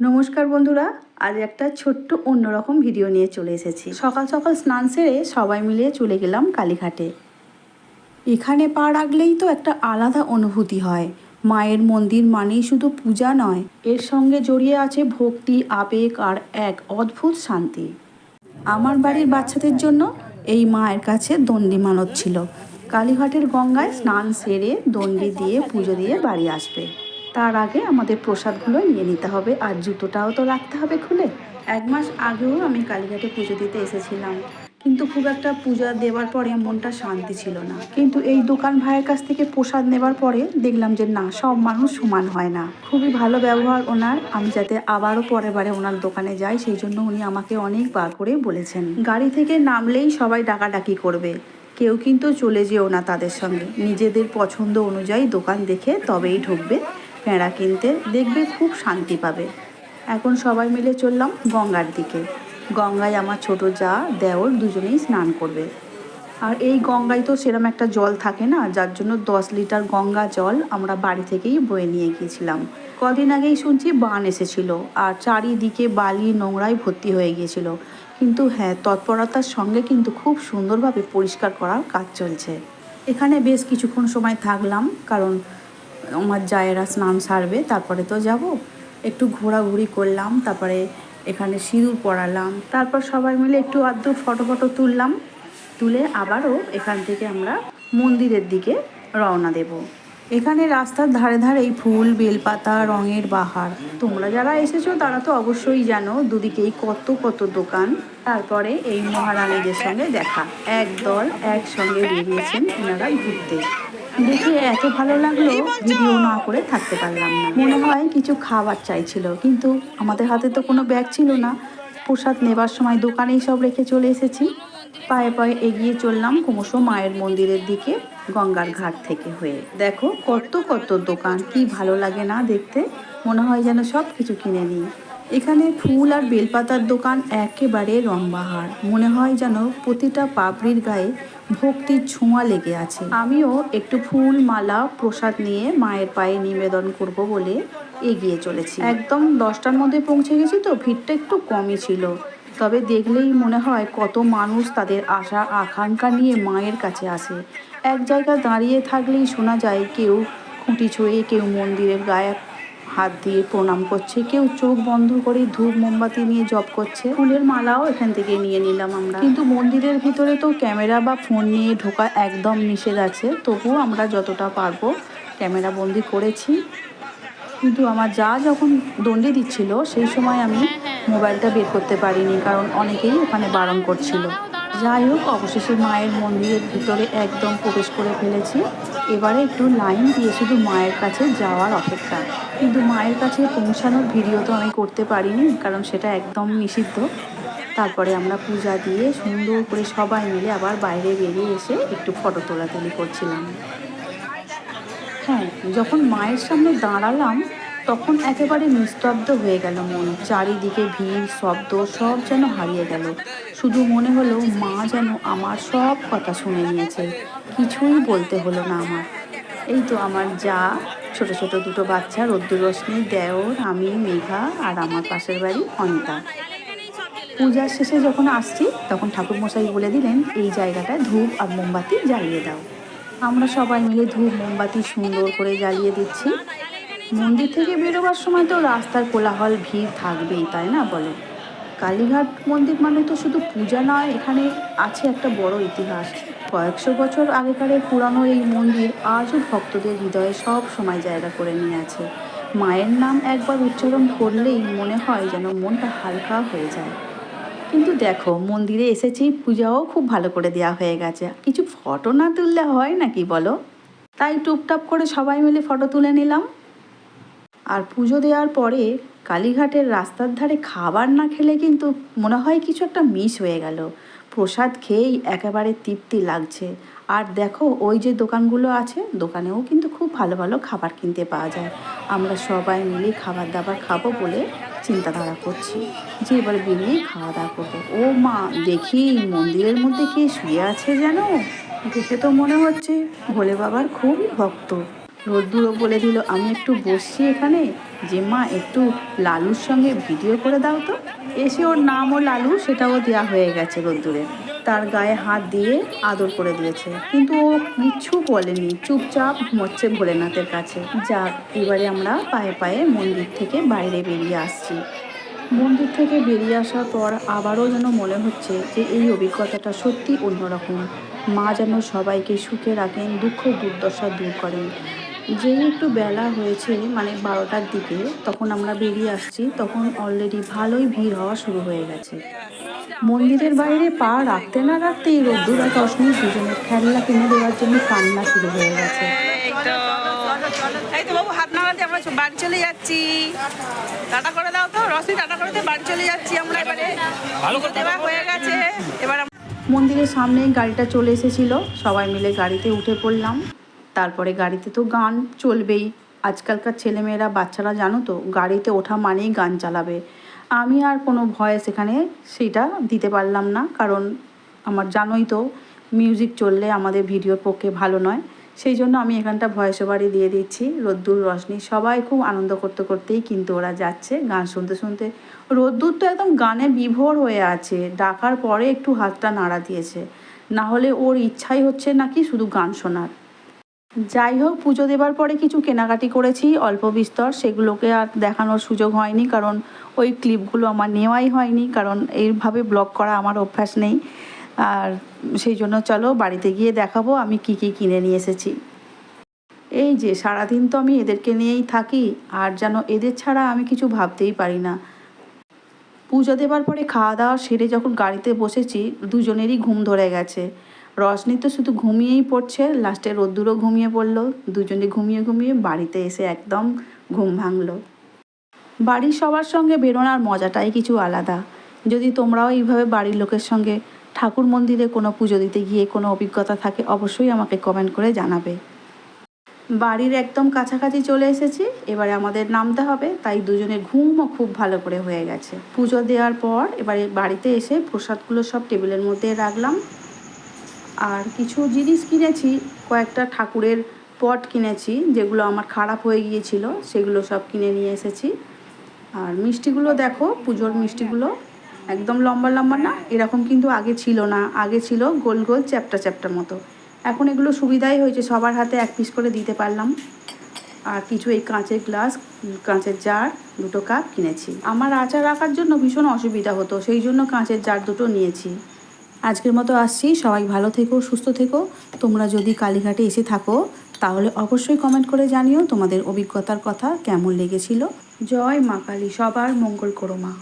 নমস্কার বন্ধুরা, আজ একটা ছোট্ট অন্যরকম ভিডিও নিয়ে চলে এসেছি। সকাল সকাল স্নান সেরে সবাই মিলে চলে গেলাম কালীঘাটে। এখানে পা রাখলেই তো একটা আলাদা অনুভূতি হয়। মায়ের মন্দির মানেই শুধু পূজা নয়, এর সঙ্গে জড়িয়ে আছে ভক্তি, আবেগ আর এক অদ্ভুত শান্তি। আমার বাড়ির বাচ্চাদের জন্য এই মায়ের কাছে দণ্ডি মানত ছিল। কালীঘাটের গঙ্গায় স্নান সেরে দণ্ডি দিয়ে পুজো দিয়ে বাড়ি আসবে। তার আগে আমাদের প্রসাদগুলো নিয়ে নিতে হবে, আর জুতোটাও তো রাখতে হবে খুলে। 1 মাস আগেও আমি কালীঘাটে পুজো দিতে এসেছিলাম, কিন্তু খুব একটা পূজা দেওয়ার পরে মনটা শান্তি ছিল না। কিন্তু এই দোকান ভাইয়ের কাছ থেকে প্রসাদ নেবার পরে দেখলাম যে না, সব মানুষ সমান হয় না। খুবই ভালো ব্যবহার ওনার। আমি যাতে আবারও পরের বারে ওনার দোকানে যাই, সেই জন্য উনি আমাকে অনেকবার করে বলেছেন। গাড়ি থেকে নামলেই সবাই ডাকাডাকি করবে, কেউ কিন্তু চলে যেও না তাদের সঙ্গে। নিজেদের পছন্দ অনুযায়ী দোকান দেখে তবেই ঢুকবে। পেঁড়া কিনতে দেখবে খুব শান্তি পাবে। এখন সবাই মিলে চললাম গঙ্গার দিকে। গঙ্গায় আমার ছোট যা দেওর দুজনেই স্নান করবে। আর এই গঙ্গায় তো সেরকম একটা জল থাকে না, যার জন্য 10 লিটার গঙ্গা জল আমরা বাড়ি থেকেই বয়ে নিয়ে গিয়েছিলাম। কদিন আগেই শুনছি বান এসেছিল, আর চারিদিকে বালি নোংরায় ভর্তি হয়ে গিয়েছিল। কিন্তু হ্যাঁ, তৎপরতার সঙ্গে কিন্তু খুব সুন্দরভাবে পরিষ্কার করার কাজ চলছে। এখানে বেশ কিছুক্ষণ সময় থাকলাম, কারণ আমার জায়েরা স্নান সারবে, তারপরে তো যাব। একটু ঘোরাঘুরি করলাম, তারপরে এখানে সিঁদুর পরালাম, তারপর সবাই মিলে একটু আধটু ফটো তুললাম। তুলে আবারও এখান থেকে আমরা মন্দিরের দিকে রওনা দেব। এখানে রাস্তার ধারে ধারেই ফুল, বেলপাতা, রঙের বাহার। তোমরা যারা এসেছো তারা তো অবশ্যই জানো, দুদিকেই কত কত দোকান। তারপরে এই মহারানীদের সঙ্গে দেখা, একদল একসঙ্গে বেরিয়েছেন এনারা ঘুরতে। দেখে এত ভালো লাগলো, ভিডিও না করে থাকতে পারলাম না। মনে হয় কিছু খাবার চাইছিল, কিন্তু আমাদের হাতে তো কোনো ব্যাগ ছিল না। প্রসাদ নেবার সময় দোকানেই সব রেখে চলে এসেছি। পায়ে পায়ে এগিয়ে চললাম ক্রমশ মায়ের মন্দিরের দিকে, গঙ্গার ঘাট থেকে হয়ে। দেখো কত কত দোকান, কি ভালো লাগে না দেখতে। মনে হয় যেন সব কিছু কিনে নিই। এখানে ফুল আর বেলপাতার দোকান একেবারে রংবাহার। মনে হয় যেন প্রতিটা পাপড়ির গায়ে ভক্তির ছোঁয়া লেগে আছে। আমিও একটু ফুল, মালা, প্রসাদ নিয়ে মায়ের পায়ে নিবেদন করব বলে এগিয়ে চলেছি। একদম 10টার মধ্যে পৌঁছে গেছি, তো ভিড়টা একটু কমই ছিল। তবে দেখলেই মনে হয় কত মানুষ তাদের আশা আকাঙ্ক্ষা নিয়ে মায়ের কাছে আসে। এক জায়গায় দাঁড়িয়ে থাকলেই শোনা যায় কেউ খুঁটি ছুঁয়ে, কেউ মন্দিরের গায়ে হাত দিয়ে প্রণাম করছে, কেউ চোখ বন্ধ করে ধূপ মোমবাতি নিয়ে জপ করছে। ফুলের মালাও এখান থেকে নিয়ে নিলাম আমরা। কিন্তু মন্দিরের ভিতরে তো ক্যামেরা বা ফোন নিয়ে ঢোকা একদম নিষেধ আছে, তবুও আমরা যতটা পারবো ক্যামেরা বন্দি করেছি। কিন্তু আমার যা যখন দণ্ডি দিচ্ছিল সেই সময় আমি মোবাইলটা বের করতে পারিনি, কারণ অনেকেই ওখানে বারণ করছিল। যাই হোক, অবশেষে মায়ের মন্দিরের ভিতরে একদম প্রবেশ করে ফেলেছি। এবারে একটু লাইন দিয়ে শুধু মায়ের কাছে যাওয়ার অপেক্ষা। কিন্তু মায়ের কাছে পৌঁছানোর ভিডিও তো আমি করতে পারিনি, কারণ সেটা একদম নিষিদ্ধ। তারপরে আমরা পূজা দিয়ে সুন্দর করে সবাই মিলে আবার বাইরে বেরিয়ে এসে একটু ফটো তোলাতুলি করছিলাম। হ্যাঁ, যখন মায়ের সামনে দাঁড়ালাম তখন একেবারে নিস্তব্ধ হয়ে গেল মন। চারিদিকে ভিড়, শব্দ সব যেন হারিয়ে গেল। শুধু মনে হলো মা যেন আমার সব কথা শুনে নিয়েছে, কিছুই বলতে হলো না আমার। এই তো আমার যা, ছোট ছোট দুটো বাচ্চা, রোদ্দুর রশ্মি, দেওর, আমি, মেঘা আর আমার পাশের বাড়ি অনিতা। পূজার শেষে যখন আসছি তখন ঠাকুরমশাই বলে দিলেন এই জায়গাটায় ধূপ আর মোমবাতি জ্বালিয়ে দাও। আমরা সবাই মিলে ধূপ মোমবাতি সুন্দর করে জ্বালিয়ে দিচ্ছি। মন্দির থেকে বেরোবার সময় তো রাস্তার কোলাহল, ভিড় থাকবেই, তাই না বলো? কালীঘাট মন্দির মানে তো শুধু পূজা নয়, এখানে আছে একটা বড় ইতিহাস। কয়েকশো বছর আগেকারের পুরানো এই মন্দির আজও ভক্তদের হৃদয়ে সব সময় জায়গা করে নিয়ে আছে। মায়ের নাম একবার উচ্চারণ করলেই মনে হয় যেন মনটা হালকা হয়ে যায়। কিন্তু দেখো, মন্দিরে এসেছি, পূজাও খুব ভালো করে দেওয়া হয়ে গেছে, কিছু ফটো না তুললে হয় নাকি বলো? তাই টুপটাপ করে সবাই মিলে ফটো তুলে নিলাম। আর পুজো দেওয়ার পরে কালীঘাটের রাস্তার ধারে খাবার না খেলে কিন্তু মনে হয় কিছু একটা মিস হয়ে গেল। প্রসাদ খেয়েই একেবারে তৃপ্তি লাগছে। আর দেখো ওই যে দোকানগুলো আছে, দোকানেও কিন্তু খুব ভালো ভালো খাবার কিনতে পাওয়া যায়। আমরা সবাই মিলে খাবার দাবার খাবো বলে চিন্তাধারা করছি যে এবার বেরিয়ে খাওয়া দাওয়া করবো। ও মা, দেখি মন্দিরের মধ্যে কে শুয়ে আছে যেন, দেখে তো মনে হচ্ছে ভোলে বাবার খুবই ভক্ত। রোদ্দুরও বলে দিল আমি একটু বসছি এখানে, যে মা একটু লালুর সঙ্গে ভিডিও করে দাও তো। এসে ওর নামও লালু, সেটাও দেওয়া হয়ে গেছে রোদ্দুরে। তার গায়ে হাত দিয়ে আদর করে দিয়েছে, কিন্তু ও কিচ্ছু বলেনি, চুপচাপ ঘুমোচ্ছে ভোলেনাথের কাছে। যাক, এবারে আমরা পায়ে পায়ে মন্দির থেকে বাইরে বেরিয়ে আসছি। মন্দির থেকে বেরিয়ে আসার পর আবারও যেন মনে হচ্ছে যে এই অভিজ্ঞতাটা সত্যি অন্যরকম। মা যেন সবাইকে সুখে রাখেন, দুঃখ দুর্দশা দূর করেন। যেই একটু বেলা হয়েছে, মানে 12টার দিকে, তখন আমরা বেরিয়ে আসছি, তখন অলরেডি ভালোই ভিড় হওয়া শুরু হয়ে গেছে। মন্দিরের বাইরে পা রাখতে না রাখতেই রোদ্দুর আর রশ্মি দুজনের খেলনা কিনে দেওয়ার জন্য কান্না শুরু হয়ে গেছে। এই তো বাবু হাত নাড়াতে আমরা বাড়ি চলে যাচ্ছি। টাটা করে দাও তো রশ্মি, টাটা করে দিয়ে বাড়ি চলে যাচ্ছি আমরা। এবারে দেওয়া হয়ে গেছে। এবার মন্দিরের সামনেই গাড়িটা চলে এসেছিল, সবাই মিলে গাড়িতে উঠে পড়লাম। তারপরে গাড়িতে তো গান চলবেই। আজকালকার ছেলেমেয়েরা, বাচ্চারা জানো তো, গাড়িতে ওঠা মানেই গান চালাবে। আমি আর কোনো ভয়েস এখানে সেটা দিতে পারলাম না, কারণ আমার জানোই তো মিউজিক চললে আমাদের ভিডিওর পক্ষে ভালো নয়। সেই জন্য আমি এখানটা ভয়েস ওভারই দিয়ে দিচ্ছি। রোদ্দুর রশ্মি সবাই খুব আনন্দ করতে করতেই কিন্তু ওরা যাচ্ছে গান শুনতে শুনতে। রোদ্দুর তো একদম গানে বিভোর হয়ে আছে, ডাকার পরে একটু হাতটা নাড়া দিয়েছে, না হলে ওর ইচ্ছাই হচ্ছে নাকি শুধু গান শোনার। যাই হোক, পুজো দেবার পরে কিছু কেনাকাটি করেছি অল্প বিস্তর, সেগুলোকে আর দেখানোর সুযোগ হয়নি, কারণ ওই ক্লিপগুলো আমার নেওয়াই হয়নি, কারণ এইভাবে ব্লগ করা আমার অভ্যাস নেই। আর সেই জন্য চলো বাড়িতে গিয়ে দেখাবো আমি কি কি কিনে নিয়ে এসেছি। এই যে সারাদিন তো আমি এদেরকে নিয়েই থাকি, আর যেন এদের ছাড়া আমি কিছু ভাবতেই পারি না। পুজো দেবার পরে খাওয়া দাওয়া সেরে যখন গাড়িতে বসেছি, দুজনেরই ঘুম ধরে গেছে। রশনি তো শুধু ঘুমিয়েই পড়ছে, লাস্টে রোদ্দুরও ঘুমিয়ে পড়লো। দুজনে ঘুমিয়ে ঘুমিয়ে বাড়িতে এসে একদম ঘুম ভাঙলো। বাড়ির সবার সঙ্গে বেরোনোর মজাটাই কিছু আলাদা। যদি তোমরাও এইভাবে বাড়ির লোকের সঙ্গে ঠাকুর মন্দিরে কোনো পুজো দিতে গিয়ে কোনো অভিজ্ঞতা থাকে, অবশ্যই আমাকে কমেন্ট করে জানাবে। বাড়ির একদম কাছাকাছি চলে এসেছি, এবারে আমাদের নামতে হবে, তাই দুজনের ঘুমও খুব ভালো করে হয়ে গেছে। পুজো দেওয়ার পর এবারে বাড়িতে এসে প্রসাদগুলো সব টেবিলের মধ্যে রাখলাম। আর কিছু জিনিস কিনেছি, কয়েকটা ঠাকুরের পট কিনেছি, যেগুলো আমার খারাপ হয়ে গিয়েছিল, সেগুলো সব কিনে নিয়ে এসেছি। আর মিষ্টিগুলো দেখো, পুজোর মিষ্টিগুলো একদম লম্বা লম্বা না, এরকম কিন্তু আগে ছিল না, আগে ছিল গোল গোল চ্যাপ্টা চ্যাপ্টা মতো। এখন এগুলো সুবিধাই হয়েছে, সবার হাতে এক পিস করে দিতে পারলাম। আর কিছু এই কাঁচের গ্লাস, কাঁচের জার, দুটো কাপ কিনেছি। আমার আচার রাখার জন্য ভীষণ অসুবিধা হতো, সেই জন্য কাঁচের জার দুটো নিয়েছি। আজকের মতো আসছি, সবাই ভালো থেকো, সুস্থ থেকো। তোমরা যদি কালীঘাটে এসে থাকো তাহলে অবশ্যই কমেন্ট করে জানিও তোমাদের অভিজ্ঞতার কথা কেমন লেগেছিল। জয় মা কালী, সবার মঙ্গল করো মা।